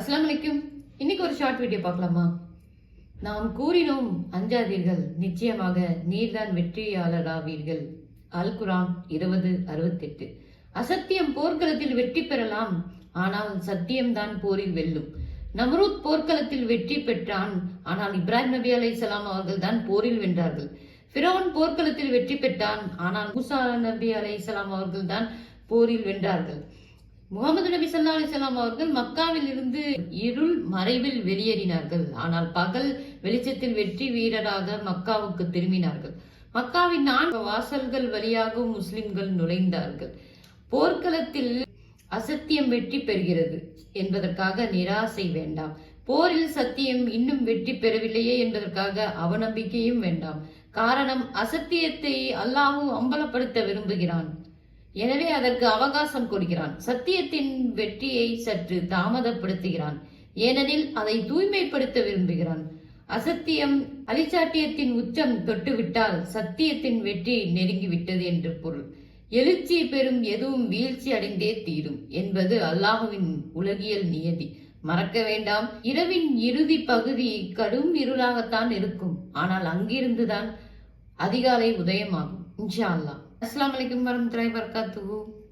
அஸ்ஸலாமு அலைக்கும். இன்னைக்கு ஒரு ஷார்ட் வீடியோ பார்க்கலாமா? நாம் கூறினோம் அஞ்சாதீர்கள், நிச்சயமாக நீர்தான் வெற்றியாளராவீர்கள். அல் குர்ஆன் 20:68. அசத்தியம் போர்க்களத்தில் வெற்றி பெறலாம், ஆனால் சத்தியம்தான் போரில் வெல்லும். நம்ரூத் போர்க்களத்தில் வெற்றி பெற்றான், ஆனால் இப்ராஹிம் நபி அலைஹிஸ்ஸலாம் அவர்கள் தான் போரில் வென்றார்கள். ஃபிரௌன் போர்க்களத்தில் வெற்றி பெற்றான், ஆனால் மூசா நபி அலைஹிஸ்ஸலாம் அவர்கள் தான் போரில் வென்றார்கள். முகமது நபி ஸல்லல்லாஹு அலைஹி வஸல்லம் அவர்கள் மக்காவில் இருந்து இருள் மறைவில் வெளியேறினார்கள், ஆனால் பகல் வெளிச்சத்தில் வெற்றி வீரராக மக்காவுக்கு திரும்பினார்கள். மக்காவின் 4 வாசல்கள் வழியாக முஸ்லிம்கள் நுழைந்தார்கள். போர்க்களத்தில் அசத்தியம் வெற்றி பெறுகிறது என்பதற்காக நிராசை வேண்டாம். போரில் சத்தியம் இன்னும் வெற்றி பெறவில்லையே என்பதற்காக அவநம்பிக்கையும் வேண்டாம். காரணம், அசத்தியத்தை அல்லாஹ் அம்பலப்படுத்த விரும்புகிறான், எனவே அதற்கு அவகாசம் கொடுக்கிறான். சத்தியத்தின் வெற்றியை சற்று தாமதப்படுத்துகிறான், ஏனெனில் அதை தூய்மைப்படுத்த விரும்புகிறான். அசத்தியம் அலிச்சாட்டியத்தின் உச்சம் தொட்டுவிட்டால் சத்தியத்தின் வெற்றி நெருங்கிவிட்டது என்று பொருள். எழுச்சி பெறும் எதுவும் வீழ்ச்சி அடைந்தே தீரும் என்பது அல்லாஹுவின் உலகியல் நியதி. மறக்க வேண்டாம், இரவின் இறுதி பகுதி கடும் இருளாகத்தான் இருக்கும், ஆனால் அங்கிருந்துதான் அதிகாலை உதயமாகும். இன்ஷா அல்லாஹ். அஸ்ஸலாமு அலைக்கும் வரஹ்மத்துல்லாஹி வபரகாத்துஹு.